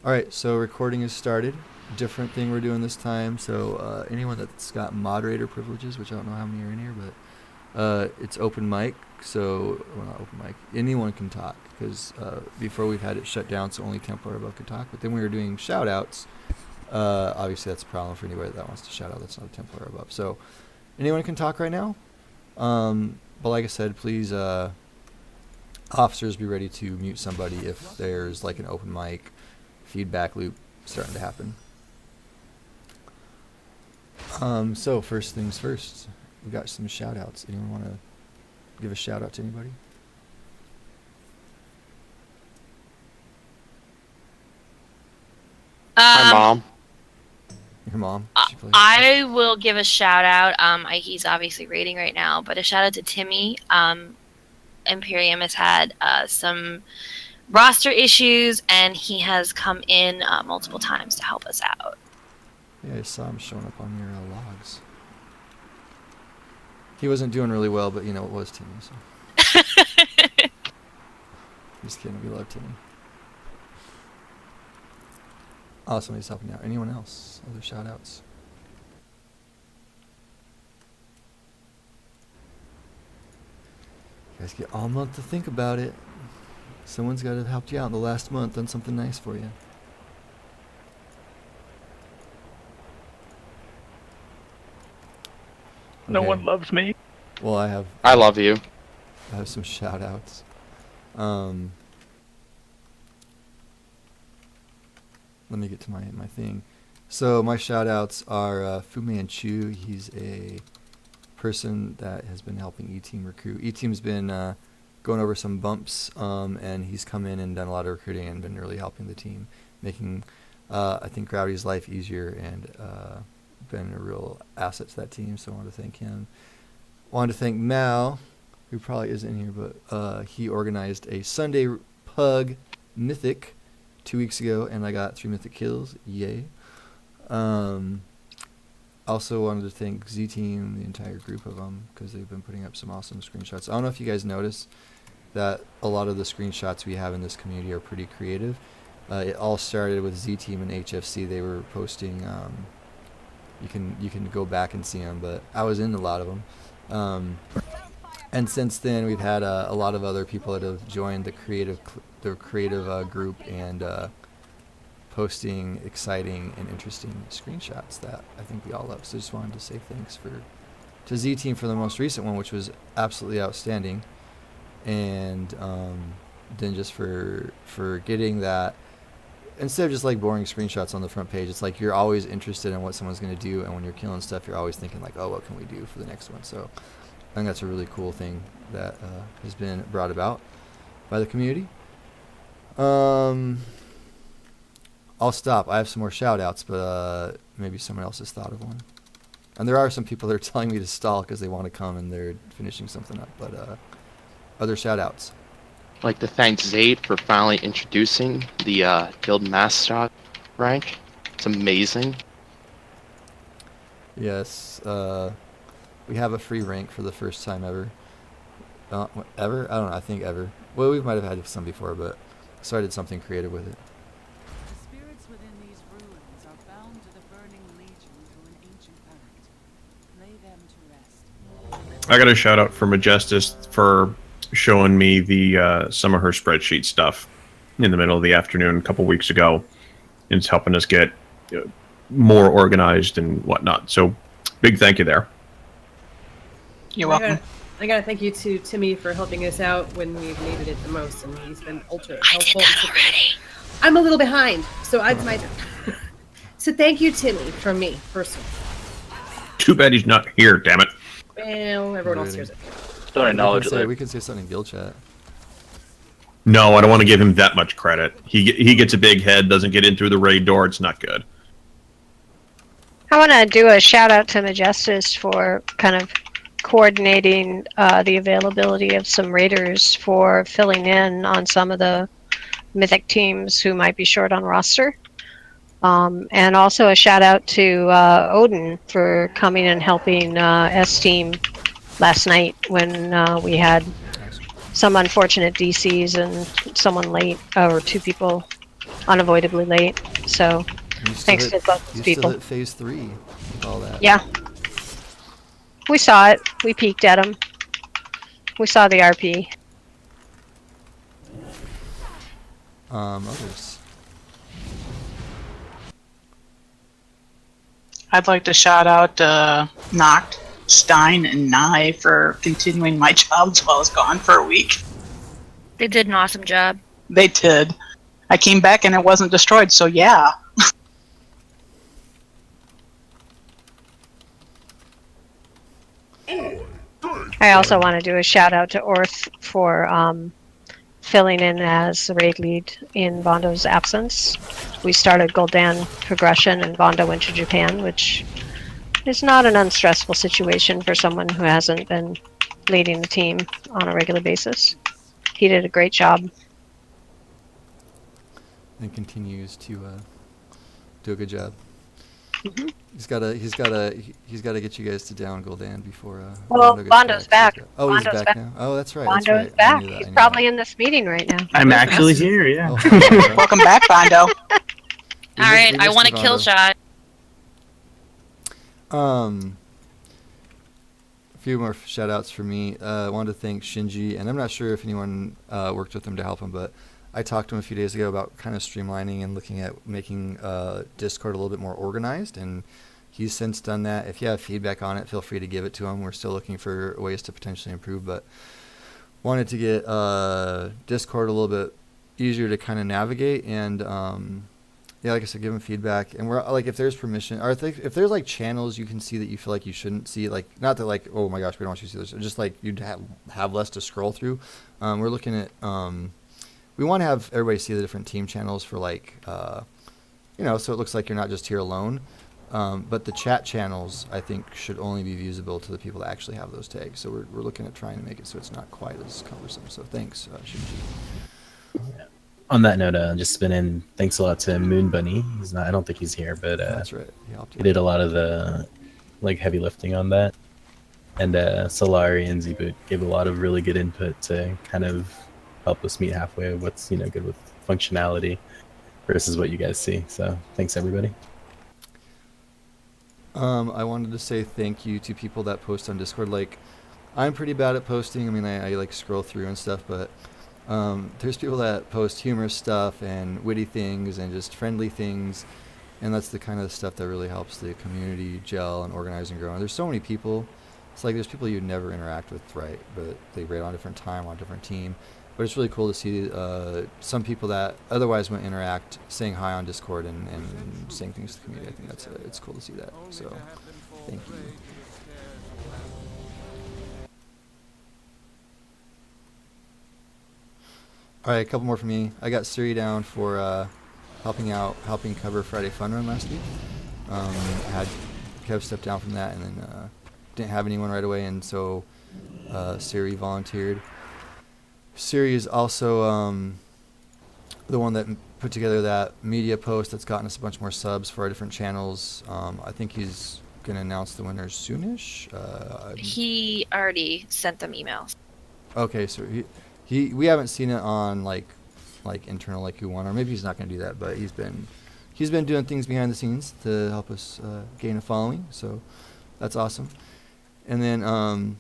All right, so recording is started. Different thing we're doing this time. So anyone that's got moderator privileges, which I don't know how many are in here, but it's open mic. So well, not open mic. Anyone can talk because before we've had it shut down, so only Templar above could talk. But then we were doing shout outs. Obviously, that's a problem for anybody that wants to shout out. That's not a Templar above. So anyone can talk right now. But like I said, please, officers, be ready to mute somebody if there's like an open mic feedback loop starting to happen. So first things first, we got some shout outs. Anyone want to give a shout out to anybody? Hi, Mom. Your mom? I will give a shout out. He's obviously raiding right now, but a shout out to Timmy. Imperium has had some roster issues, and he has come in multiple times to help us out. Yeah, I saw him showing up on your logs. He wasn't doing really well, but you know, it was Timmy, so. Just kidding, we love Timmy. Oh, somebody's helping out. Anyone else? Other shout outs? You guys get all month to think about it. Someone's got to have helped you out in the last month, done something nice for you. No Okay. one loves me. Well, I love you. I have some shout outs. Let me get to my thing. So my shout outs are Fu Manchu. He's a person that has been helping E-Team recruit. E-Team's been going over some bumps, and he's come in and done a lot of recruiting and been really helping the team, making, I think, Gravity's life easier and been a real asset to that team, so I want to thank him. Wanted to thank Mal, who probably isn't in here, but he organized a Sunday Pug Mythic 2 weeks ago, and I got 3 Mythic kills. Yay. Also wanted to thank Z-Team, the entire group of them, because they've been putting up some awesome screenshots. I don't know if you guys noticed that a lot of the screenshots we have in this community are pretty creative. It all started with Z-Team and HFC. They were posting, you can go back and see them, but I was in a lot of them. And since then, we've had a lot of other people that have joined the creative group and posting exciting and interesting screenshots that I think we all love. So just wanted to say thanks to Z-Team for the most recent one, which was absolutely outstanding, and then just for getting that. Instead of just like boring screenshots on the front page, it's like you're always interested in what someone's going to do, and when you're killing stuff, you're always thinking like, oh, what can we do for the next one? So I think that's a really cool thing that has been brought about by the community. I'll stop. I have some more shout outs, but maybe someone else has thought of one. And there are some people that are telling me to stall because they want to come and they're finishing something up, but other shout outs. I'd like to thank Zaid for finally introducing the guild mascot rank. It's amazing. Yes, we have a free rank for the first time ever. Ever? I don't know, I think ever. Well, we might have had some before, but so I did something creative with it. The spirits within these ruins are bound to the Burning Legion through an ancient pact. Lay them to rest. I got a shout out for Majestus for showing me the some of her spreadsheet stuff in the middle of the afternoon a couple weeks ago. And it's helping us get more organized and whatnot. So big thank you there. You're welcome. I gotta thank you to Timmy for helping us out when we've needed it the most, and he's been ultra helpful. I did that already. I'm a little behind, so it's my turn. So thank you, Timmy, from me, personally. Too bad he's not here, damn it. Well, everyone else hears it. Don't acknowledge it. We can say something in guild chat. No, I don't want to give him that much credit. He gets a big head, doesn't get in through the raid door. It's not good. I want to do a shout out to Majestus for kind of coordinating the availability of some raiders for filling in on some of the mythic teams who might be short on roster. And also a shout out to Odin for coming and helping S-Team last night when we had some unfortunate DCs and someone late, or 2 people unavoidably late. So You still thanks hit- to both you people. still hit phase 3 with all that. Yeah. We saw it. We peeked at them. We saw the RP. Others. I'd like to shout out Noct, Stein, and Nye for continuing my job while I was gone for a week. They did an awesome job. They did. I came back and it wasn't destroyed, so yeah. I also want to do a shout out to Orth for filling in as the raid lead in Vondo's absence. We started Gul'dan progression and Vondo went to Japan, which is not an unstressful situation for someone who hasn't been leading the team on a regular basis. He did a great job. And continues to do a good job. Mhm. He's gotta get you guys to down Gul'dan before. Well, Vondo gets Vondo's back. Oh, he's Vondo's back back. now. Oh, that's right. That's Vondo's right. I back. knew that, I He's knew probably that. in this meeting right now. I'm actually here, yeah. Oh, hi, Vondo. Welcome back, Bondo. We All right, I missed want a you, kill Vondo. shot. A few more shout outs for me. I wanted to thank Shinji, and I'm not sure if anyone worked with him to help him, but I talked to him a few days ago about kind of streamlining and looking at making Discord a little bit more organized, and he's since done that. If you have feedback on it, feel free to give it to him. We're still looking for ways to potentially improve, but wanted to get Discord a little bit easier to kind of navigate, and yeah, like I said, give him feedback. And we're like, if there's permission, or if there's like channels you can see that you feel like you shouldn't see, like not that like, oh my gosh, we don't want you to see this, just like you'd have less to scroll through. We're looking at we want to have everybody see the different team channels for like so it looks like you're not just here alone. But the chat channels, I think, should only be visible to the people that actually have those tags. So we're looking at trying to make it so it's not quite as cumbersome. So thanks, Shinji. On that note, just been in. Thanks a lot to Moon Bunny. He's not. I don't think he's here, but That's right. He helped he you. did a lot of the heavy lifting on that. And Solari and Zboot gave a lot of really good input to kind of help us meet halfway of what's good with functionality versus what you guys see. So thanks everybody. I wanted to say thank you to people that post on Discord. Like, I'm pretty bad at posting. I mean, I like scroll through and stuff, but there's people that post humorous stuff and witty things and just friendly things, and that's the kind of stuff that really helps the community gel and organize and grow. And there's so many people. It's like there's people you'd never interact with, right? But they raid on a different time, on a different team. But it's really cool to see some people that otherwise wouldn't interact saying hi on Discord and saying things to the community. I think it's cool to see that. So, thank you. All right, a couple more from me. I got Siri down for helping cover Friday Fun Run last week. I had Kev step down from that, and then didn't have anyone right away, and so Siri volunteered. Siri is also the one that put together that media post that's gotten us a bunch more subs for our different channels. I think he's going to announce the winners soonish. He already sent them emails. Okay, so we haven't seen it on like internal like who won, or maybe he's not going to do that, but he's been doing things behind the scenes to help us gain a following, so that's awesome. And then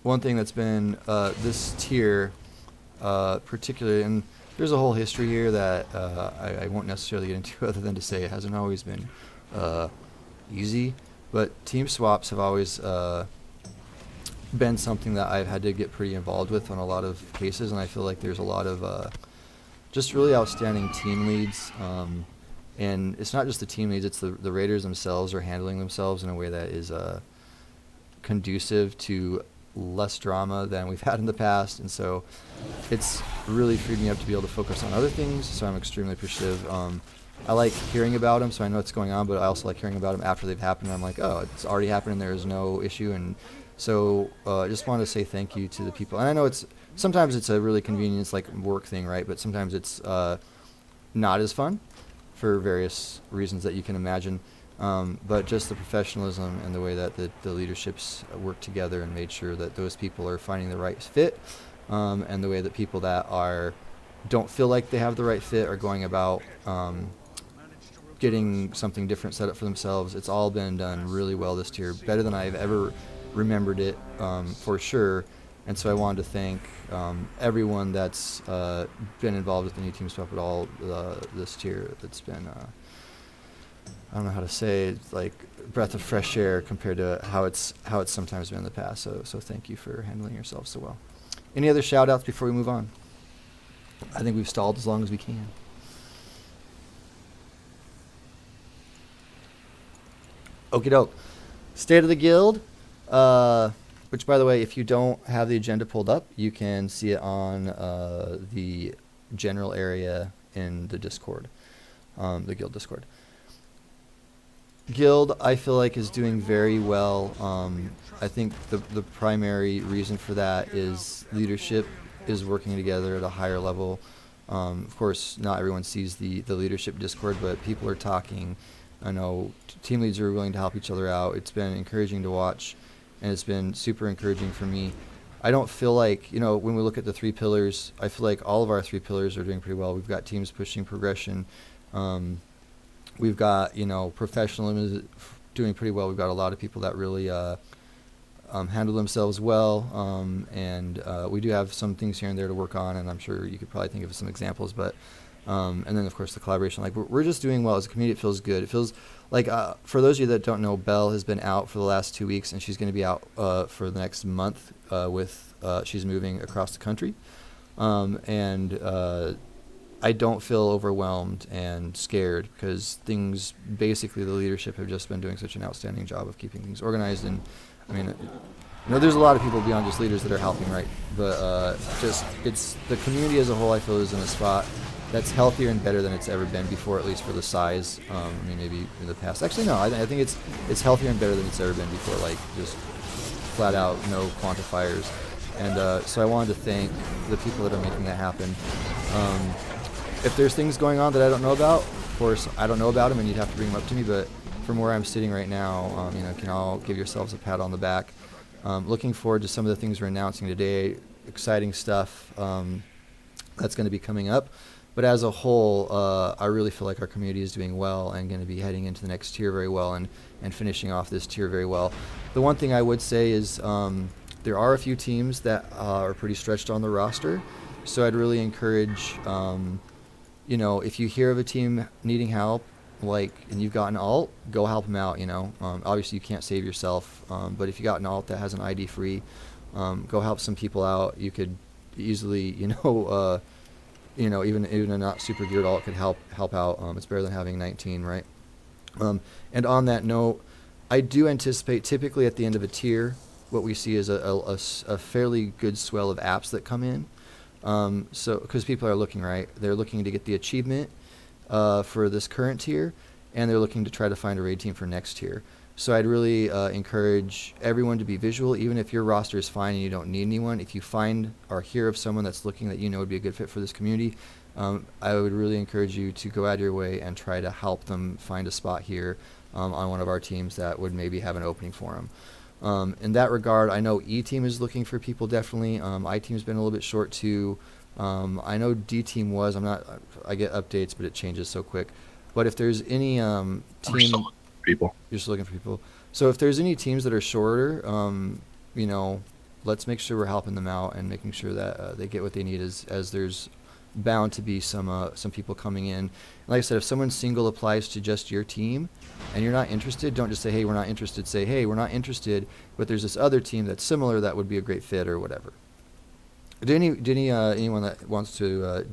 one thing that's been this tier particularly, and there's a whole history here that I won't necessarily get into other than to say it hasn't always been easy, but team swaps have always been something that I've had to get pretty involved with on a lot of cases, and I feel like there's a lot of just really outstanding team leads, and it's not just the team leads, it's the raiders themselves are handling themselves in a way that is conducive to less drama than we've had in the past, and so it's really freed me up to be able to focus on other things, so I'm extremely appreciative. I like hearing about them, so I know what's going on, but I also like hearing about them after they've happened. I'm like, oh, it's already happened and there's no issue, and so I just wanted to say thank you to the people. And I know sometimes it's a really convenience, like work thing, right? But sometimes it's not as fun for various reasons that you can imagine. But just the professionalism and the way that the leaderships work together and made sure that those people are finding the right fit, and the way that people that are don't feel like they have the right fit are going about getting something different set up for themselves. It's all been done really well this tier, better than I've ever remembered it, for sure. And so I wanted to thank everyone that's been involved with the new team swap at all this tier. It's been, I don't know how to say, it's like a breath of fresh air compared to how it's sometimes been in the past. So thank you for handling yourself so well. Any other shout outs before we move on? I think we've stalled as long as we can. Okie doke. State of the Guild, which, by the way, if you don't have the agenda pulled up, you can see it on the general area in the Discord, the Guild Discord. Guild, I feel like, is doing very well. I think the primary reason for that is leadership is working together at a higher level. Of course, not everyone sees the leadership Discord, but people are talking. I know team leads are willing to help each other out. It's been encouraging to watch, and it's been super encouraging for me. I don't feel like, when we look at the 3 pillars, I feel like all of our 3 pillars are doing pretty well. We've got teams pushing progression. We've got, professionalism doing pretty well. We've got a lot of people that really handle themselves well, and we do have some things here and there to work on, and I'm sure you could probably think of some examples, but and then of course the collaboration. Like we're just doing well as a community. It feels good. It feels like for those of you that don't know, Belle has been out for the last 2 weeks, and she's going to be out for the next month with she's moving across the country, and I don't feel overwhelmed and scared because basically the leadership have just been doing such an outstanding job of keeping things organized. And I mean, there's a lot of people beyond just leaders that are helping, right? But it's the community as a whole, I feel, is in a spot that's healthier and better than it's ever been before, at least for the size. Maybe in the past. Actually, no, I think it's healthier and better than it's ever been before, like just flat out, no quantifiers. And so I wanted to thank the people that are making that happen. If there's things going on that I don't know about, of course, I don't know about them, and you'd have to bring them up to me. But from where I'm sitting right now, can all give yourselves a pat on the back. Looking forward to some of the things we're announcing today. Exciting stuff that's going to be coming up. But as a whole, I really feel like our community is doing well and going to be heading into the next tier very well and finishing off this tier very well. The one thing I would say is there are a few teams that are pretty stretched on the roster. So I'd really encourage, if you hear of a team needing help, and you've got an alt, go help them out, Obviously you can't save yourself, but if you got an alt that has an ID free, go help some people out. You could easily, even a not super geared alt could help out. It's better than having 19, right? And on that note, I do anticipate typically at the end of a tier, what we see is a fairly good swell of apps that come in. So because people are looking, right? They're looking to get the achievement for this current tier, and they're looking to try to find a raid team for next tier. So I'd really encourage everyone to be visual, even if your roster is fine and you don't need anyone. If you find or hear of someone that's looking that would be a good fit for this community, I would really encourage you to go out of your way and try to help them find a spot here on one of our teams that would maybe have an opening for them. In that regard, I know E-Team is looking for people definitely. I-Team's been a little bit short too. I know D-Team was. I get updates, but it changes so quick. But if there's any team... People. You're just looking for people. So if there's any teams that are shorter, let's make sure we're helping them out and making sure that they get what they need as there's bound to be some people coming in. Like I said, if someone single applies to just your team and you're not interested, don't just say, hey, we're not interested. Say, hey, we're not interested, but there's this other team that's similar that would be a great fit or whatever. Anyone that wants to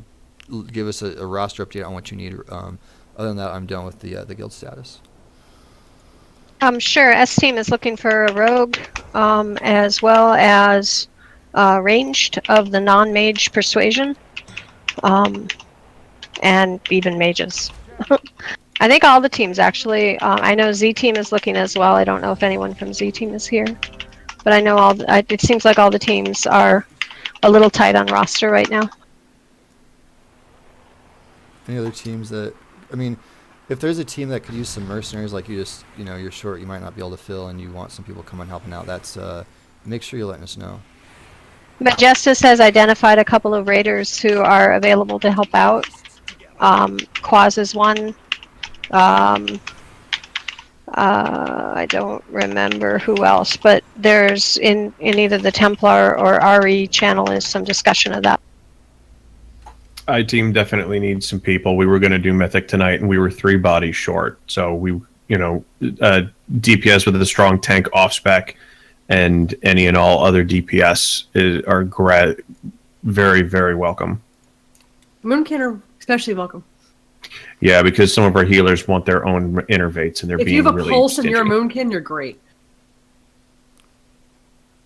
give us a roster update on what you need? Other than that, I'm done with the guild status. Sure. S-Team is looking for a rogue, as well as ranged of the non-mage persuasion, and even mages. I think all the teams actually. I know Z-Team is looking as well. I don't know if anyone from Z-Team is here, but I know it seems like all the teams are a little tight on roster right now. Any other teams that? If there's a team that could use some mercenaries, like you're short, you might not be able to fill, and you want some people coming helping out, that's make sure you're letting us know. Majestus has identified a couple of raiders who are available to help out. Quaz is one. I don't remember who else, but there's in either the Templar or RE channel is some discussion of that. I-Team definitely needs some people. We were going to do Mythic tonight, and we were 3 bodies short. So we, DPS with a strong tank off spec, and any and all other DPS are very, very welcome. Moonkin are especially welcome. Yeah, because some of our healers want their own innervates, and they're If being you have a really pulse and you're a stingy. Moonkin, you're great.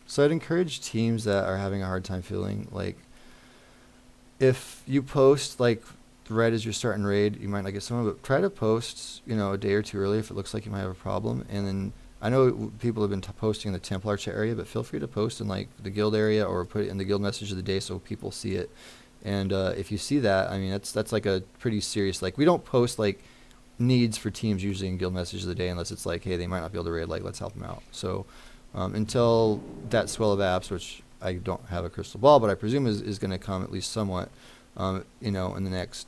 So I'd encourage teams that are having a hard time feeling like, if you post like right as you're starting raid, you might not get someone, but try to post, a day or two early if it looks like you might have a problem. And then I know people have been posting in the Templar chat area, but feel free to post in like the guild area or put it in the guild message of the day so people see it. And if you see that, I mean, that's like a pretty serious, like, we don't post like needs for teams usually in guild message of the day unless it's like, hey, they might not be able to raid, like, let's help them out. So until that swell of apps, which I don't have a crystal ball, but I presume is going to come at least somewhat, in the next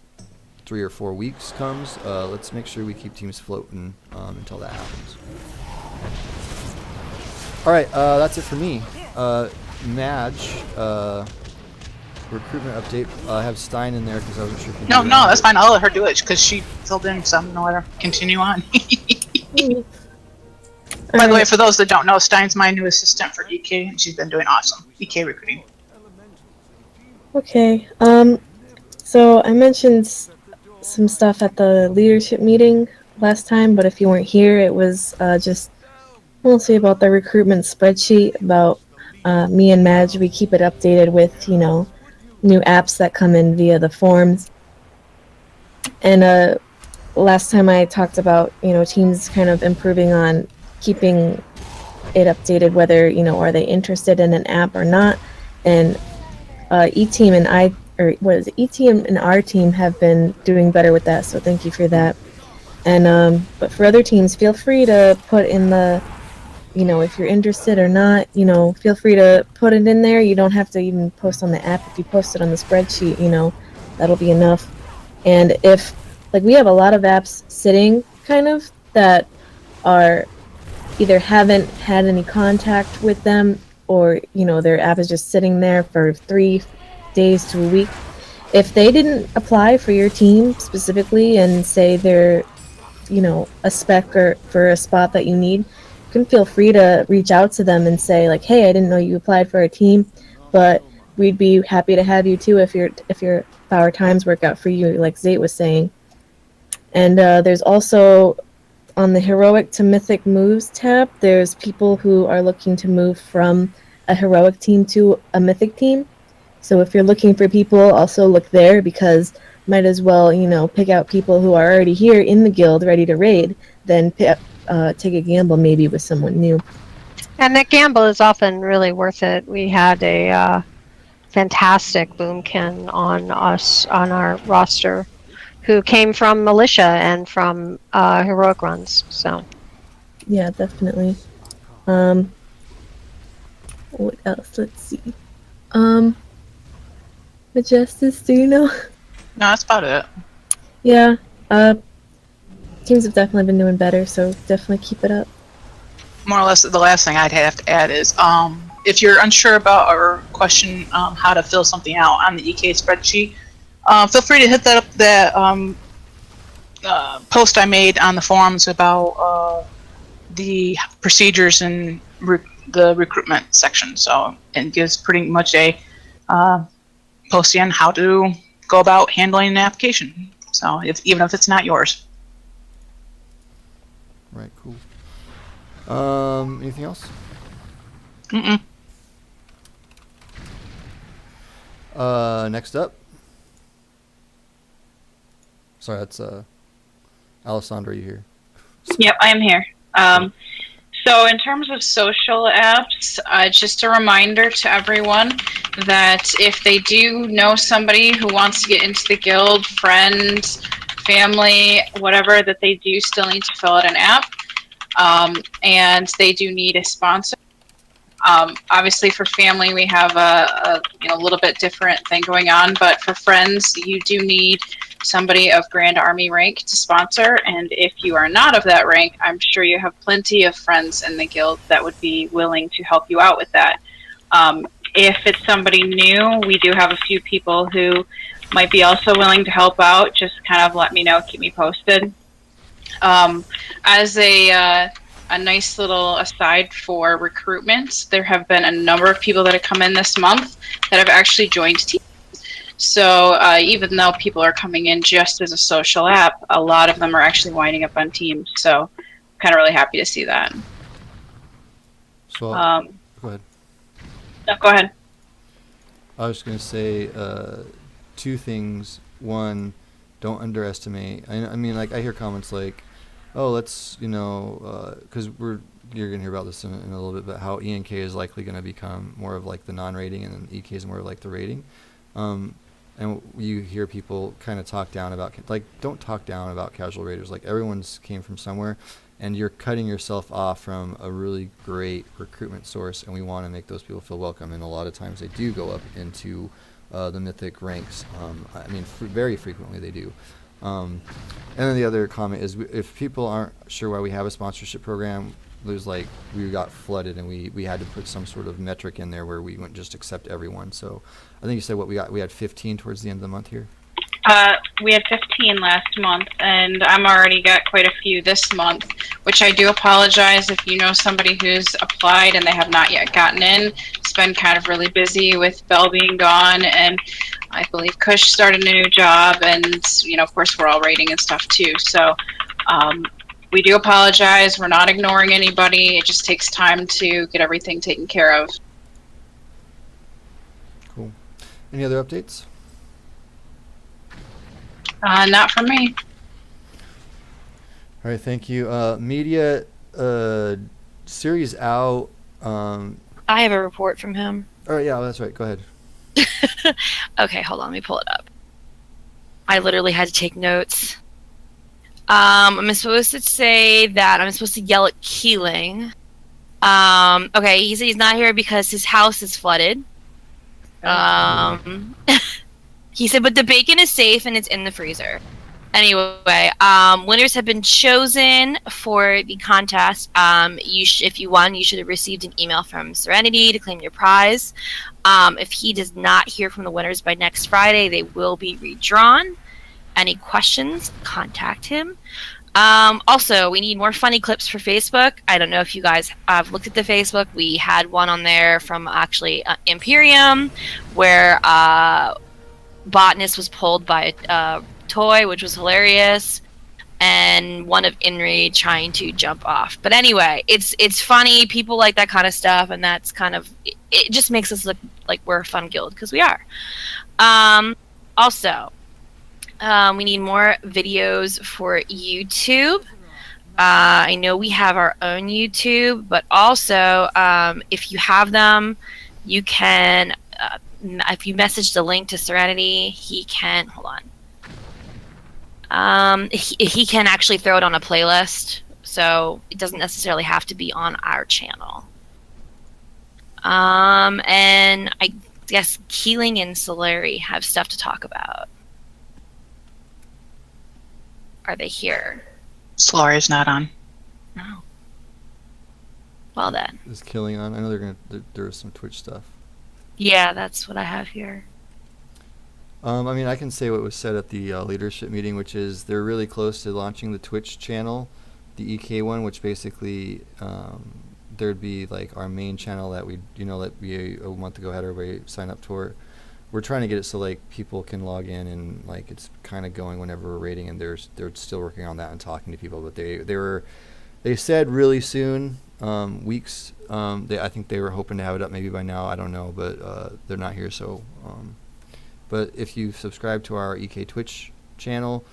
3 or 4 weeks comes, let's make sure we keep teams floating until that happens. All right, that's it for me. Madge, recruitment update. I have Stein in there because I wasn't sure if you No, knew no, that. that's fine. I'll let her do it because she filled in some. No, let her continue on. By the way, for those that don't know, Stein's my new assistant for EK, and she's been doing awesome EK recruiting. Okay. So I mentioned some stuff at the leadership meeting last time, but if you weren't here, it was just mostly about the recruitment spreadsheet. About me and Madge, we keep it updated with new apps that come in via the forms. And last time I talked about teams kind of improving on keeping it updated, whether are they interested in an app or not. And E-Team and E-Team and our team have been doing better with that, so thank you for that. And but for other teams, feel free to put in the if you're interested or not, feel free to put it in there. You don't have to even post on the app. If you post it on the spreadsheet, that'll be enough. And if, we have a lot of apps sitting, kind of, that are either haven't had any contact with them, or, their app is just sitting there for 3 days to a week. If they didn't apply for your team specifically and say they're, a spec or for a spot that you need, you can feel free to reach out to them and say like, hey, I didn't know you applied for a team, but we'd be happy to have you too if our times work out for you, like Zate was saying. And there's also on the heroic to mythic moves tab, there's people who are looking to move from a heroic team to a mythic team. So if you're looking for people, also look there, because might as well pick out people who are already here in the guild ready to raid, then take a gamble maybe with someone new. And that gamble is often really worth it. We had a fantastic boomkin on our roster who came from militia and from heroic runs. So yeah, definitely. What else? Let's see. Majestus, do you know? No, that's about it. Yeah. Teams have definitely been doing better, so definitely keep it up. More or less, the last thing I'd have to add is, if you're unsure about or question how to fill something out on the EK spreadsheet, feel free to hit that post I made on the forums about the procedures in the recruitment section. So it gives pretty much a posting on how to go about handling an application. So even if it's not yours. Right, cool. Anything else? Mm-mm. Next up. Sorry, that's Alessandra, you here? Yep, I am here. So in terms of social apps, just a reminder to everyone that if they do know somebody who wants to get into the guild, friends, family, whatever, that they do still need to fill out an app. And they do need a sponsor. Obviously, for family, we have a little bit different thing going on, but for friends, you do need somebody of Grand Army rank to sponsor. And if you are not of that rank, I'm sure you have plenty of friends in the guild that would be willing to help you out with that. If it's somebody new, we do have a few people who might be also willing to help out. Just kind of let me know, keep me posted. As a nice little aside for recruitment, there have been a number of people that have come in this month that have actually joined teams. So even though people are coming in just as a social app, a lot of them are actually winding up on teams. So kind of really happy to see that. So, go ahead. No, go ahead. I was going to say two things. One, don't underestimate. I mean, like, I hear comments like, oh, let's, because you're going to hear about this in a little bit, but how ENK is likely going to become more of like the non-rating and then EK is more of like the rating. And you hear people kind of talk down about, like, don't talk down about casual raiders. Like, everyone's came from somewhere, and you're cutting yourself off from a really great recruitment source, and we want to make those people feel welcome. And a lot of times they do go up into the mythic ranks. I mean, very frequently they do. And then the other comment is, if people aren't sure why we have a sponsorship program, there's like, we got flooded and we had to put some sort of metric in there where we wouldn't just accept everyone. So I think you said we had 15 towards the end of the month here. We had 15 last month, and I'm already got quite a few this month, which I do apologize if you know somebody who's applied and they have not yet gotten in. It's been kind of really busy with Belle being gone, and I believe Kush started a new job, and, of course, we're all rating and stuff too. So we do apologize. We're not ignoring anybody. It just takes time to get everything taken care of. Cool. Any other updates? Not for me. All right, thank you. Media series out. I have a report from him. Oh, yeah, that's right. Go ahead. Okay, hold on. Let me pull it up. I literally had to take notes. I'm supposed to say that I'm supposed to yell at Keeling. Okay, he said he's not here because his house is flooded. He said, but the bacon is safe and it's in the freezer. Anyway, winners have been chosen for the contest. If you won, you should have received an email from Serenity to claim your prize. If he does not hear from the winners by next Friday, they will be redrawn. Any questions, contact him. Also, we need more funny clips for Facebook. I don't know if you guys have looked at the Facebook. We had one on there from actually Imperium where Botanist was pulled by a toy, which was hilarious, and one of Inri trying to jump off. But anyway, it's funny. People like that kind of stuff, and that's kind of it just makes us look like we're a fun guild, because we are. Also, we need more videos for YouTube. I know we have our own YouTube, but also if you have them, you can. If you message the link to Serenity, he can he can actually throw it on a playlist, so it doesn't necessarily have to be on our channel. And I guess Keeling and Solari have stuff to talk about. Are they here? Solari's not on. No. Well then. Is Killing on? I know there's some Twitch stuff. Yeah, that's what I have here. I mean, I can say what was said at the leadership meeting, which is they're really close to launching the Twitch channel, the EK one, which basically there'd be like our main channel that we, that we a month ago had everybody sign up for. We're trying to get it so like people can log in and like it's kind of going whenever we're rating, and they're still working on that and talking to people. But they said really soon, weeks. I think they were hoping to have it up maybe by now. I don't know, but they're not here. So, but if you subscribe to our EK Twitch channel,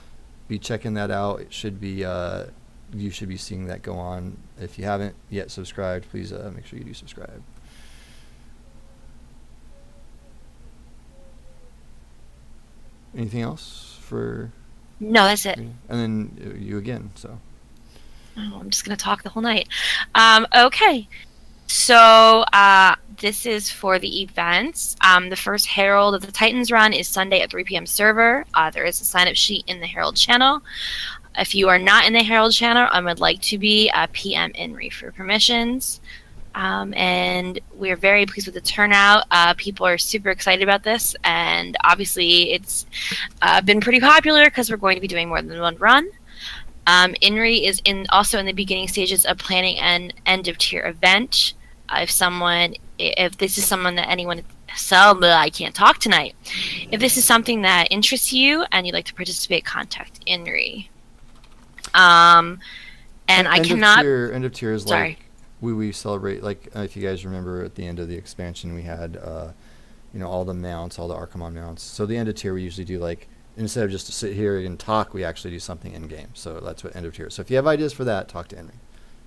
be checking that out. It should be you should be seeing that go on. If you haven't yet subscribed, please make sure you do subscribe. Anything else for? No, that's it. And then you again. So. Oh, I'm just gonna talk the whole night. Okay. So this is for the events. The first Herald of the Titans run is Sunday at 3 p.m. server. There is a sign-up sheet in the Herald channel. If you are not in the Herald channel and would like to be, PM INRI for permissions. And we're very pleased with the turnout. People are super excited about this, and obviously it's been pretty popular because we're going to be doing more than one run. INRI is also in the beginning stages of planning an end of tier event. If this is someone that anyone, I can't talk tonight. If this is something that interests you and you'd like to participate, contact INRI. And I cannot. End of tier is Sorry. like we celebrate, like if you guys remember at the end of the expansion we had all the mounts, all the Archimon mounts. So the end of tier we usually do, like, instead of just to sit here and talk, we actually do something in game. So that's what end of tier is. So if you have ideas for that, talk to Henry.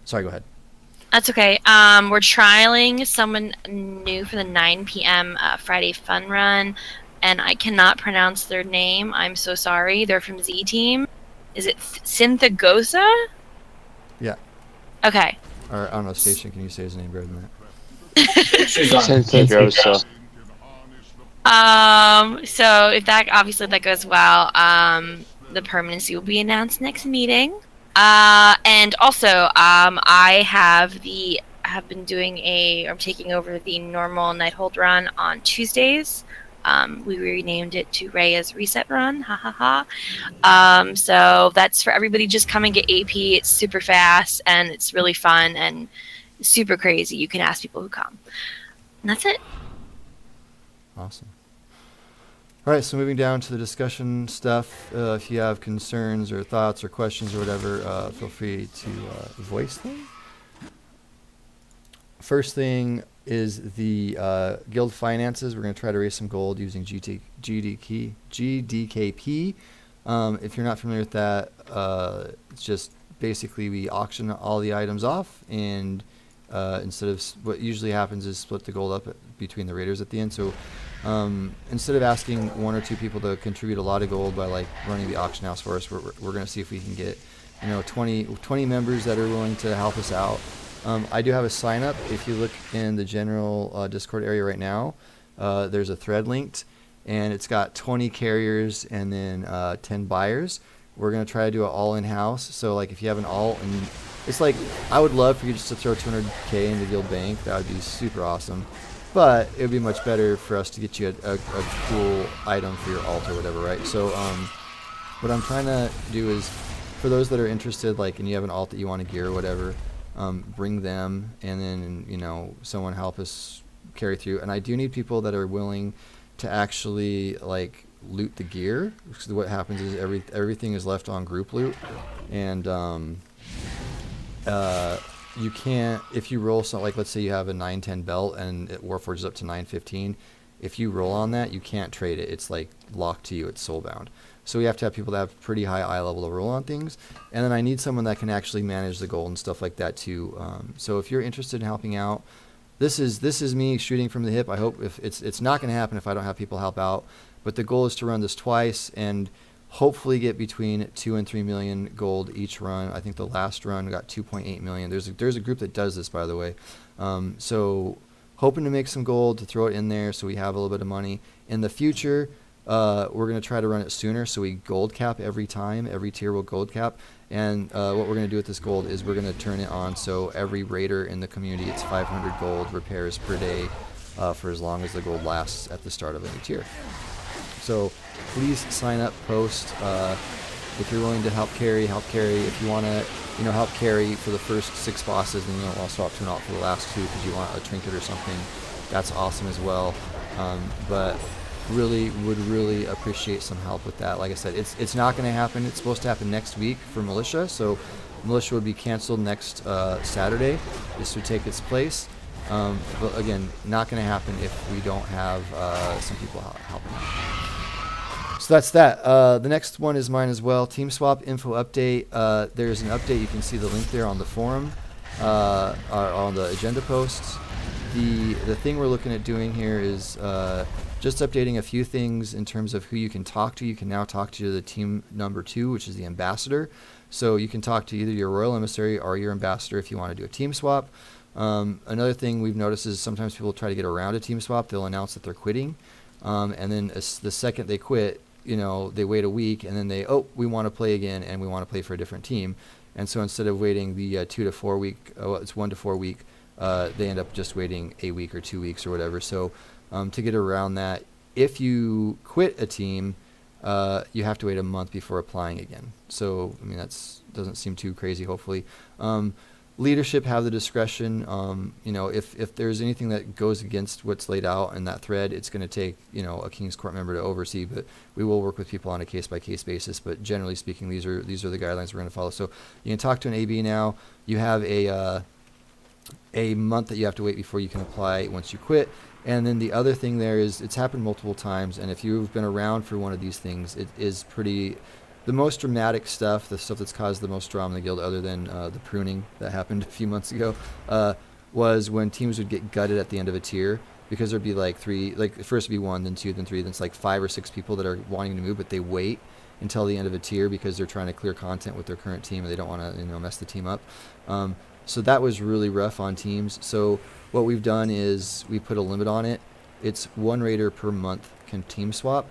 Sorry, go ahead. That's okay. We're trialing someone new for the 9 p.m. Friday fun run, and I cannot pronounce their name. I'm so sorry. They're from Z Team. Is it Synthagosa? Yeah. Okay. Or I don't know, Station, can you say his name better than that? Synthagosa. So if that goes well, the permanency will be announced next meeting. And also, I'm taking over the normal Nighthold run on Tuesdays. We renamed it to Rhea's Reset Run. Ha ha ha. So that's for everybody. Just come and get AP. It's super fast and it's really fun and super crazy. You can ask people who come. And that's it. Awesome. All right, so moving down to the discussion stuff. If you have concerns or thoughts or questions or whatever, feel free to voice them. First thing is the guild finances. We're going to try to raise some gold using GDKP. If you're not familiar with that, it's just basically we auction all the items off, and instead of what usually happens is split the gold up between the raiders at the end. So instead of asking one or two people to contribute a lot of gold by like running the auction house for us, we're going to see if we can get 20 members that are willing to help us out. I do have a sign up. If you look in the general Discord area right now, there's a thread linked, and it's got 20 carriers and then 10 buyers. We're going to try to do it all in-house. So like if you have an alt, and it's like, I would love for you just to throw 200k in the guild bank. That would be super awesome. But it would be much better for us to get you a cool item for your alt or whatever, right? So what I'm trying to do is, for those that are interested, like, and you have an alt that you want to gear or whatever, bring them, and then someone help us carry through. And I do need people that are willing to actually like loot the gear, because what happens is everything is left on group loot, and you can't, if you roll something, like let's say you have a 910 belt and Warforged is up to 915, if you roll on that, you can't trade it. It's like locked to you. It's soulbound. So we have to have people that have pretty high eye level to roll on things. And then I need someone that can actually manage the gold and stuff like that too. So if you're interested in helping out, this is me shooting from the hip. I hope if it's not going to happen if I don't have people help out. But the goal is to run this twice and hopefully get between 2 and 3 million gold each run. I think the last run got 2.8 million. There's a group that does this, by the way. So hoping to make some gold to throw it in there so we have a little bit of money. In the future, we're going to try to run it sooner, so we gold cap every time. Every tier will gold cap. And what we're going to do with this gold is we're going to turn it on so every raider in the community, it's 500 gold repairs per day for as long as the gold lasts at the start of any tier. So please sign up, post. If you're willing to help carry. If you want to help carry for the first 6 bosses, and you don't want to swap to an alt for the last 2 because you want a trinket or something, that's awesome as well. But would really appreciate some help with that. Like I said, it's not going to happen. It's supposed to happen next week for Militia, so Militia would be canceled next Saturday. This would take its place. But again, not going to happen if we don't have some people helping out. So that's that. The next one is mine as well. Team Swap info update. There's an update. You can see the link there on the forum, on the agenda posts. The thing we're looking at doing here is just updating a few things in terms of who you can talk to. You can now talk to the team number 2, which is the ambassador. So you can talk to either your royal emissary or your ambassador if you want to do a team swap. Another thing we've noticed is sometimes people try to get around a team swap. They'll announce that they're quitting, and then the second they quit, they wait a week, and then we want to play again, and we want to play for a different team. And so instead of waiting the 2 to 4 week, it's 1 to 4 week, they end up just waiting a week or 2 weeks or whatever. So to get around that, if you quit a team, you have to wait a month before applying again. So, that doesn't seem too crazy, hopefully. Leadership have the discretion. If there's anything that goes against what's laid out in that thread, it's going to take, a King's Court member to oversee, but we will work with people on a case-by-case basis. But generally speaking, these are the guidelines we're going to follow. So you can talk to an AB now. You have a month that you have to wait before you can apply once you quit. And then the other thing there is it's happened multiple times, and if you've been around for one of these things, it is the most dramatic stuff, the stuff that's caused the most drama in the guild, other than the pruning that happened a few months ago, was when teams would get gutted at the end of a tier, because there'd be first it'd be 1, then 2, then 3, then it's 5 or 6 people that are wanting to move, but they wait until the end of a tier because they're trying to clear content with their current team and they don't want to mess the team up. So that was really rough on teams. So what we've done is we put a limit on it. It's 1 raider per month can team swap.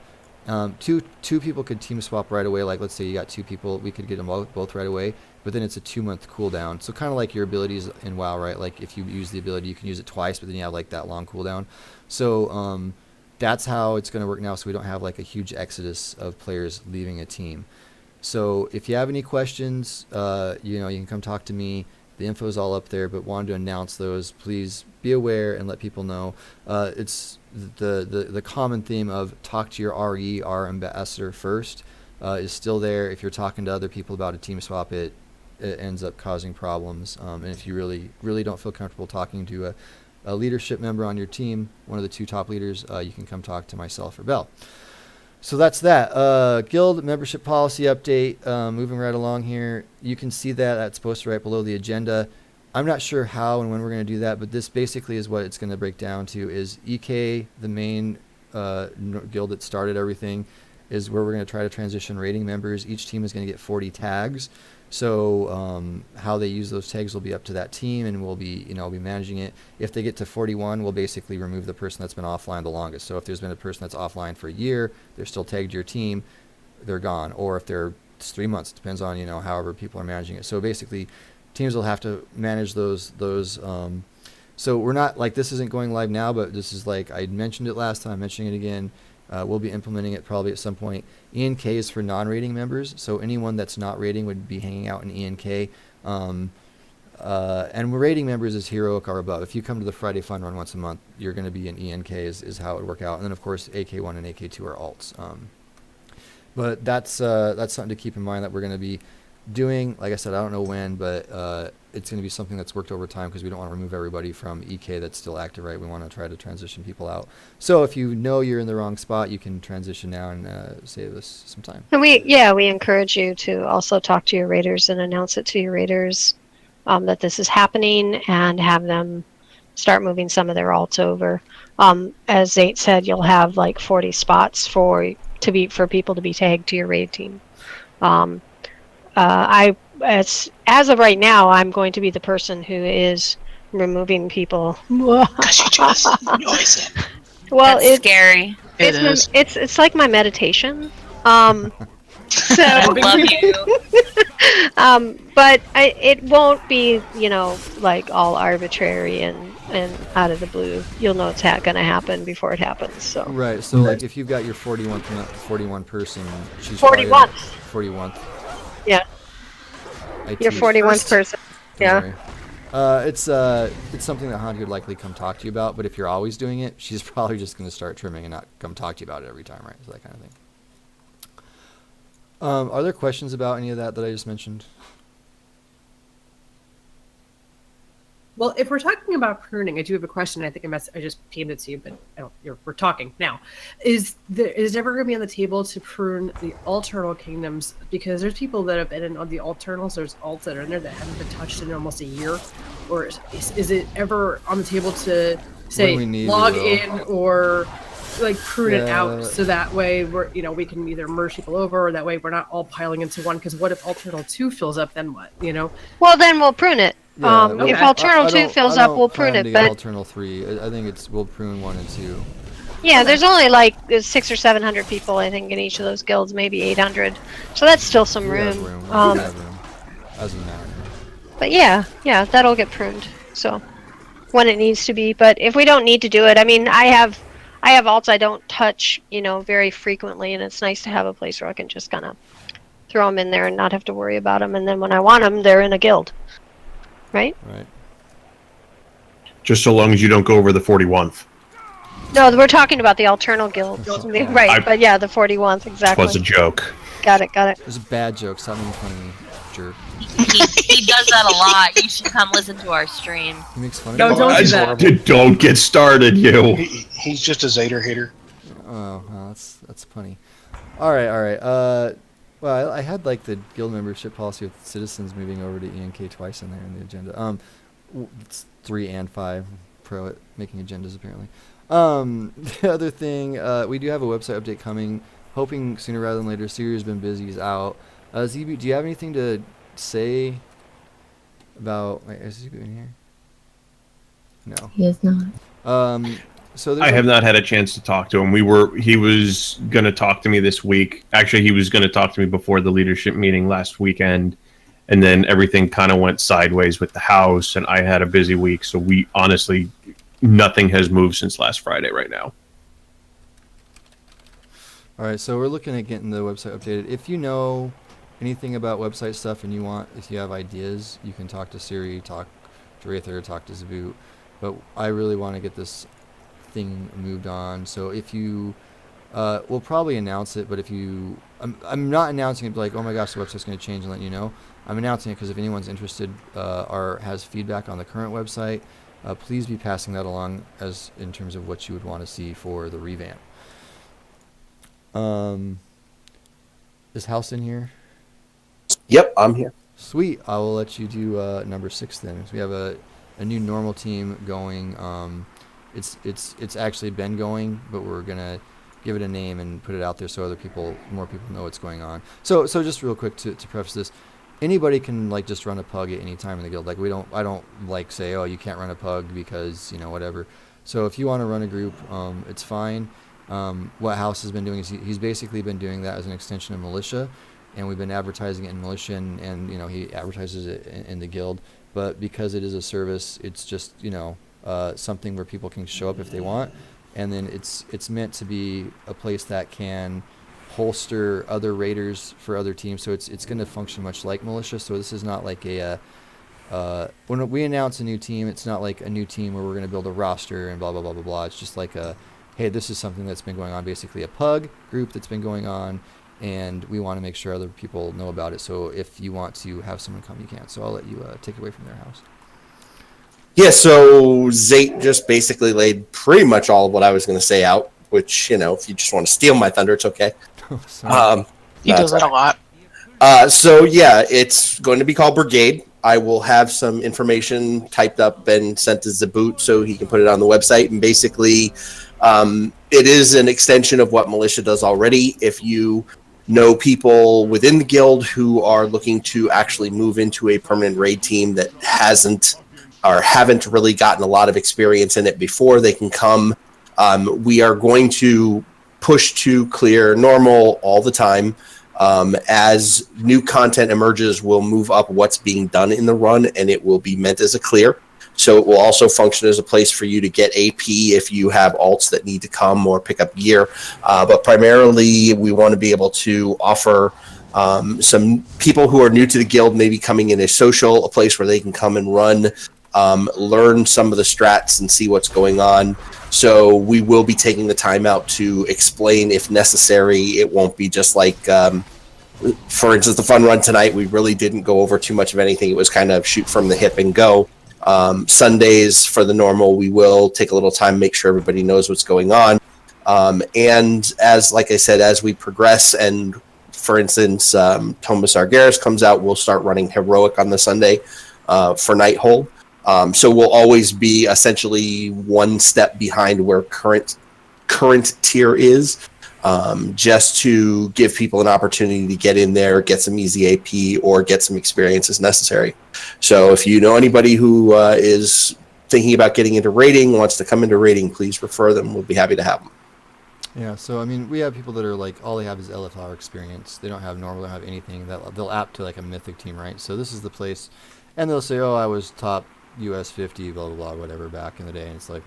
Two people could team swap right away. Like, let's say you got 2 people, we could get them both right away, but then it's a 2-month cooldown. So kind of like your abilities in WoW, right? Like if you use the ability, you can use it twice, but then you have that long cooldown. So that's how it's going to work now. So we don't have a huge exodus of players leaving a team. So if you have any questions, you can come talk to me. The info is all up there, but wanted to announce those. Please be aware and let people know. It's the common theme of talk to your RE, our ambassador first, is still there. If you're talking to other people about a team swap, it ends up causing problems. And if you really don't feel comfortable talking to a leadership member on your team, one of the 2 top leaders, you can come talk to myself or Bell. So that's that. Guild membership policy update. Moving right along here. You can see that's posted right below the agenda. I'm not sure how and when we're going to do that, but this basically is what it's going to break down to. Is EK, the main guild that started everything, is where we're going to try to transition rating members. Each team is going to get 40 tags. So how they use those tags will be up to that team, and we'll be be managing it. If they get to 41, we'll basically remove the person that's been offline the longest. So if there's been a person that's offline for a year, they're still tagged to your team, they're gone. Or if it's 3 months, depends on however people are managing it. So basically, teams will have to manage those. So we're not this isn't going live now, but this is I mentioned it last time, I'm mentioning it again. We'll be implementing it probably at some point. ENK is for non-rating members, so anyone that's not rating would be hanging out in ENK. And rating members is heroic or above. If you come to the Friday Fun Run once a month, you're going to be in ENK is how it would work out. And then, of course, AK1 and AK2 are alts. But that's something to keep in mind that we're going to be doing. Like I said, I don't know when, but it's going to be something that's worked over time because we don't want to remove everybody from EK that's still active, right? We want to try to transition people out. So if you know you're in the wrong spot, you can transition now and save us some time. And we encourage you to also talk to your raiders and announce it to your raiders that this is happening and have them start moving some of their alts over. As Zate said, you'll have 40 spots for people to be tagged to your raid team. As of right now, I'm going to be the person who is removing people. Because you just noise it. Well, That's scary. It's like my meditation. So I love you. But it won't be all arbitrary and out of the blue. You'll know it's going to happen before it happens. So right. So if you've got your 41 person, she's 41th. 41th. Yeah. Your 41st person. Yeah. It's something that Hanti would likely come talk to you about, but if you're always doing it, she's probably just going to start trimming and not come talk to you about it every time, right? So that kind of thing. Are there questions about any of that I just mentioned? Well, if we're talking about pruning, I do have a question. I think I just teamed it to you, but we're talking now. Is it ever going to be on the table to prune the alternal kingdoms? Because there's people that have been in on the alternals. There's alts that are in there that haven't been touched in almost a year. Or is it ever on the table to say log in or like prune it Yeah. out so that way we can either merge people over, or that way we're not all piling into one. Because what if Alternal 2 fills up? Then what? Well, then we'll prune it. Yeah, okay. If Alternal 2 don't- fills I up, don't we'll prune plan it. to get But Alternal 3. I think we'll prune 1 and 2. yeah, there's only like 600 or 700 people, I think, in each of those guilds, maybe 800. So that's still some We have room. We have room. As of now. But yeah, that'll get pruned. So when it needs to be. But if we don't need to do it, I mean, I have alts I don't touch, very frequently, and it's nice to have a place where I can just kind of throw them in there and not have to worry about them. And then when I want them, they're in a guild, right? Right. Just so long as you don't go over the 41th. No, we're talking about the Alternal guilds, right? But yeah, the 41th exactly. Was a joke. Got it. It was a bad joke. Stop making fun of me, jerk. He does that a lot. You should come listen to our stream. He makes fun No, of me. don't do that. Don't get started, you. He's just a Zader hater. Oh, well, that's funny. All right. Well, I had like the guild membership policy with citizens moving over to ENK twice in there in the agenda. It's 3 and 5 pro at making agendas apparently. The other thing, we do have a website update coming. Hoping sooner rather than later. Siri's been busy. He's out. ZB, do you have anything to say about? Wait, is ZB in here? No. He is not. So I have not had a chance to talk to him. He was going to talk to me this week. Actually, he was going to talk to me before the leadership meeting last weekend, and then everything kind of went sideways with the house, and I had a busy week. So we honestly, nothing has moved since last Friday right now. All right, so we're looking at getting the website updated. If you know anything about website stuff and if you have ideas, you can talk to Siri, talk to Rather, talk to Zaboot. But I really want to get this thing moved on. So if you, we'll probably announce it, but if you, I'm not announcing it like, oh my gosh, the website's going to change and let you know. I'm announcing it because if anyone's interested or has feedback on the current website, please be passing that along as in terms of what you would want to see for the revamp. Is House in here? Yep, I'm here. Sweet. I will let you do number 6 then. So we have a new normal team going. It's actually been going, but we're gonna give it a name and put it out there so more people know what's going on. So just real quick to preface this, anybody can like just run a pug at any time in the guild. Like I don't like say, oh, you can't run a pug because whatever. So if you want to run a group, it's fine. What House has been doing is he's basically been doing that as an extension of Militia, and we've been advertising it in Militia, and he advertises it in the guild. But because it is a service, it's just something where people can show up if they want, and then it's meant to be a place that can holster other raiders for other teams. So it's going to function much like Militia. So this is not like when we announce a new team, it's not like a new team where we're going to build a roster and blah blah blah blah blah. It's just like hey, this is something that's been going on, basically a pug group that's been going on, and we want to make sure other people know about it. So if you want to have someone come, you can. So I'll let you take it away from their House. Yeah, so Zate just basically laid pretty much all of what I was going to say out, which, if you just want to steal my thunder, it's okay. He does that a lot. So yeah, it's going to be called Brigade. I will have some information typed up and sent to Zaboot so he can put it on the website. And basically, it is an extension of what Militia does already. If you know people within the guild who are looking to actually move into a permanent raid team that haven't really gotten a lot of experience in it before, they can come. We are going to push to clear normal all the time. As new content emerges, we'll move up what's being done in the run, and it will be meant as a clear. So it will also function as a place for you to get AP if you have alts that need to come or pick up gear. But primarily, we want to be able to offer some people who are new to the guild, maybe coming in a social, a place where they can come and run, learn some of the strats and see what's going on. So we will be taking the time out to explain if necessary. It won't be just like, for instance, the fun run tonight, we really didn't go over too much of anything. It was kind of shoot from the hip and go. Sundays for the normal, we will take a little time, make sure everybody knows what's going on. And like I said, as we progress and, for instance, Thomas Argaris comes out, we'll start running Heroic on the Sunday for Nighthold. So we'll always be essentially one step behind where current current tier is, just to give people an opportunity to get in there, get some easy AP, or get some experience as necessary. So if you know anybody who is thinking about getting into raiding, wants to come into raiding, please refer them. We'll be happy to have them. Yeah, so I mean, we have people that are like, all they have is LFR experience. They don't have normal, they don't have anything. They'll app to like a mythic team, right? So this is the place, and they'll say, oh, I was top US 50, blah, blah, blah, whatever, back in the day. And it's like,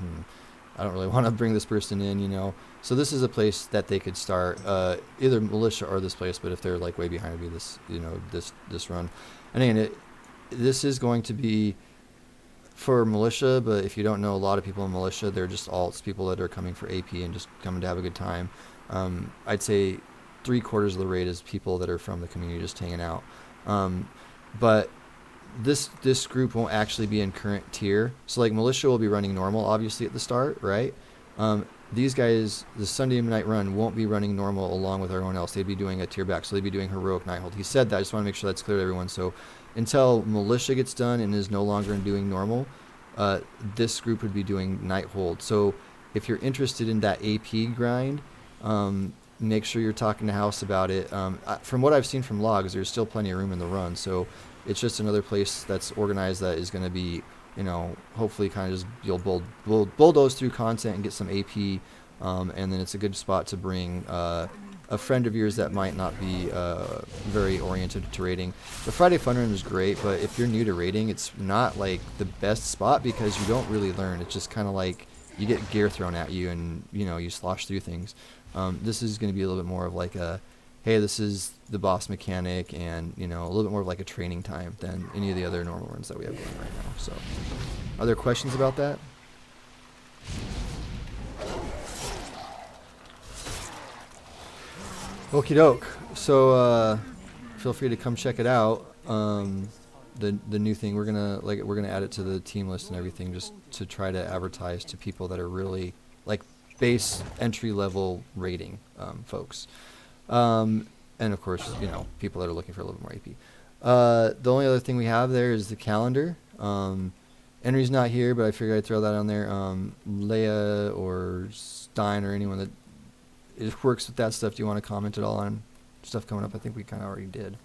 I don't really want to bring this person in, you know? So this is a place that they could start, either militia or this place, but if they're like way behind, it'd be this, you know, this run. And again, this is going to be for militia, but if you don't know a lot of people in militia, they're just alts, people that are coming for AP and just coming to have a good time. I'd say 3/4 of the raid is people that are from the community just hanging out. But this group won't actually be in current tier. So like militia will be running normal, obviously, at the start, right? These guys, the Sunday night run won't be running normal along with everyone else. They'd be doing a tier back, so they'd be doing heroic Nighthold. He said that. I just want to make sure that's clear to everyone. So until militia gets done and is no longer doing normal, this group would be doing Nighthold. So if you're interested in that AP grind, make sure you're talking to House about it. From what I've seen from logs, there's still plenty of room in the run. So it's just another place that's organized that is going to be, you know, hopefully kind of just you'll bulldoze through content and get some AP, and then it's a good spot to bring a friend of yours that might not be very oriented to raiding. The Friday Fun Run is great, but if you're new to raiding, it's not like the best spot because you don't really learn. It's just kind of like you get gear thrown at you and, you know, you slosh through things. This is going to be a little bit more of like a, hey, this is the boss mechanic, and, you know, a little bit more of like a training time than any of the other normal runs that we have going right now. So, are there questions about that? Okie doke. So, feel free to come check it out. The new thing we're gonna add it to the team list and everything, just to try to advertise to people that are really like base entry level rating folks. And of course, you know, people that are looking for a little bit more AP. The only other thing we have there is the calendar. Henry's not here, but I figured I'd throw that on there. Leia or Stein or anyone that works with that stuff, do you want to comment at all on stuff coming up? I think we kind of already did.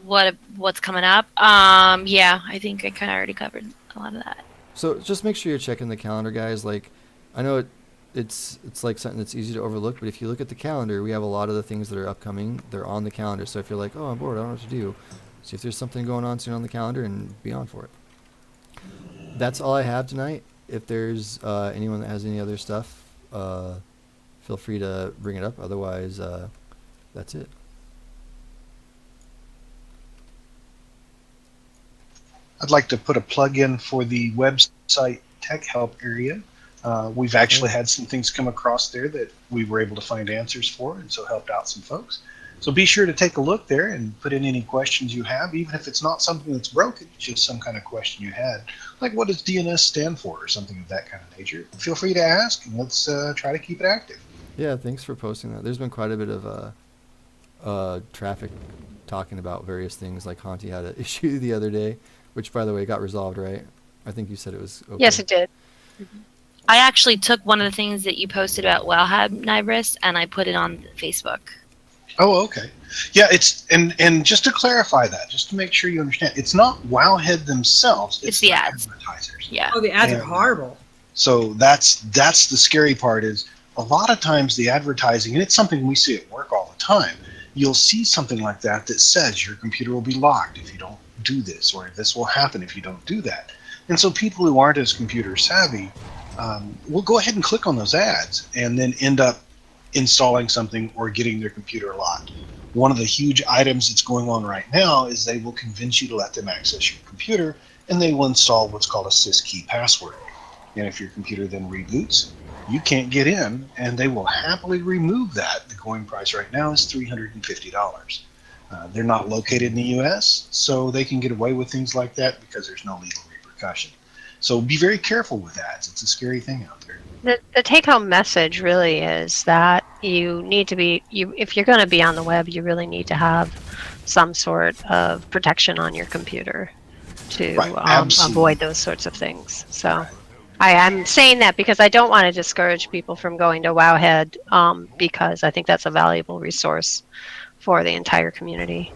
What's coming up? Yeah, I think I kind of already covered a lot of that. So just make sure you're checking the calendar, guys. Like, I know it's like something that's easy to overlook, but if you look at the calendar, we have a lot of the things that are upcoming. They're on the calendar. So if you're like, oh, I'm bored, I don't know what to do, see if there's something going on soon on the calendar and be on for it. That's all I have tonight. If there's anyone that has any other stuff, feel free to bring it up. Otherwise, that's it. I'd like to put a plug in for the website Tech Help area. We've actually had some things come across there that we were able to find answers for, and so helped out some folks. So be sure to take a look there and put in any questions you have, even if it's not something that's broken, just some kind of question you had, like what does DNS stand for or something of that kind of nature. Feel free to ask, and let's try to keep it active. Yeah, thanks for posting that. There's been quite a bit of traffic talking about various things, like Hanti had an issue the other day, which, by the way, got resolved, right? I think you said it was okay. Yes, it did. I actually took one of the things that you posted about Wowhead Nibris and I put it on Facebook. Oh, okay. Yeah, it's and just to clarify that, just to make sure you understand, it's not Wowhead themselves. It's the ads. Advertisers. Yeah. Oh, the ads are horrible. So that's the scary part is a lot of times the advertising, and it's something we see at work all the time, you'll see something like that says your computer will be locked if you don't do this, or this will happen if you don't do that. And so people who aren't as computer savvy will go ahead and click on those ads and then end up installing something or getting their computer locked. One of the huge items that's going on right now is they will convince you to let them access your computer, and they will install what's called a syskey password. And if your computer then reboots, you can't get in, and they will happily remove that. The going price right now is $350. They're not located in the U.S., so they can get away with things like that because there's no legal repercussion. So be very careful with ads. It's a scary thing out there. The take-home message really is that you need to be, if you're going to be on the web, you really need to have some sort of protection on your computer to avoid those sorts of things. So. Right. I'm saying that because I don't want to discourage people from going to Wowhead, because I think that's a valuable resource for the entire community.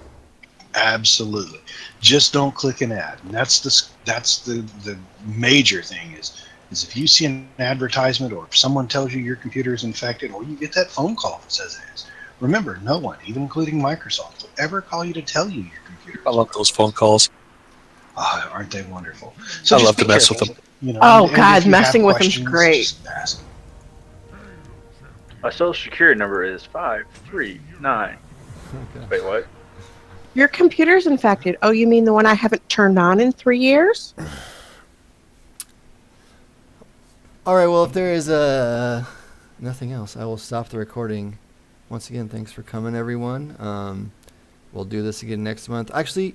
Absolutely. Just don't click an ad. And that's the major thing is if you see an advertisement or if someone tells you your computer is infected or you get that phone call that says it is. Remember, no one, even including Microsoft, will ever call you to tell you your computer. I love those phone calls. Ah, aren't they wonderful? I love to mess with them. You know, Oh, and God, if you messing have with them's questions, great. just ask. My social security number is 539. Okay. Wait, what? Your computer's infected. Oh, you mean the one I haven't turned on in 3 years? All right. Well, if there is nothing else, I will stop the recording. Once again, thanks for coming, everyone. We'll do this again next month. Actually,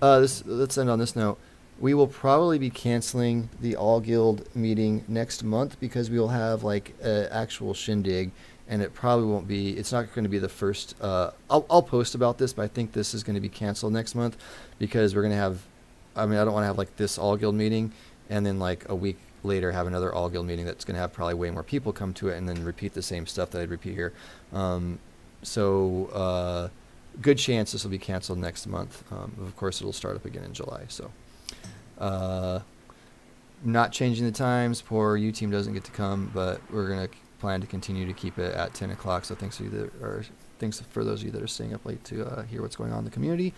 let's end on this note. We will probably be canceling the All Guild meeting next month because we will have like an actual shindig, and it probably won't be. It's not going to be the first. I'll post about this, but I think this is going to be canceled next month because we're going to have. I mean, I don't want to have like this All Guild meeting and then like a week later have another All Guild meeting that's going to have probably way more people come to it and then repeat the same stuff that I'd repeat here. So good chance this will be canceled next month. Of course, it'll start up again in July. So. Not changing the times. Poor U team doesn't get to come, but we're gonna plan to continue to keep it at 10 o'clock. So thanks for those of you that are staying up late to hear what's going on in the community.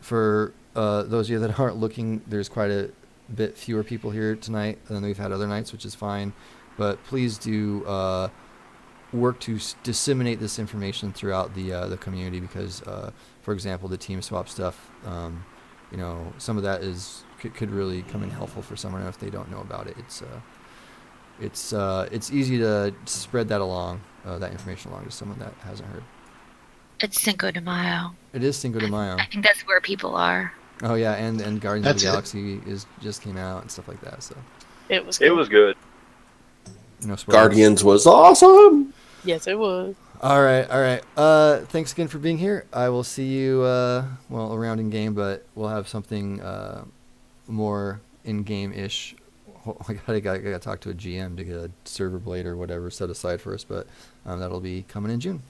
For those of you that aren't looking, there's quite a bit fewer people here tonight than we've had other nights, which is fine. But please do work to disseminate this information throughout the community because, for example, the team swap stuff. Some of that could really come in helpful for someone if they don't know about it. It's easy to spread that along, that information along to someone that hasn't heard. It's Cinco de Mayo. It is Cinco de Mayo. I think that's where people are. Oh yeah, and Guardians That's of it. the Galaxy just came out and stuff like that. So It was. It was good. no spoilers. Guardians was awesome. Yes, it was. All right. Thanks again for being here. I will see you around in game, but we'll have something more in game ish. I gotta talk to a GM to get a server blade or whatever set aside for us, but that'll be coming in June.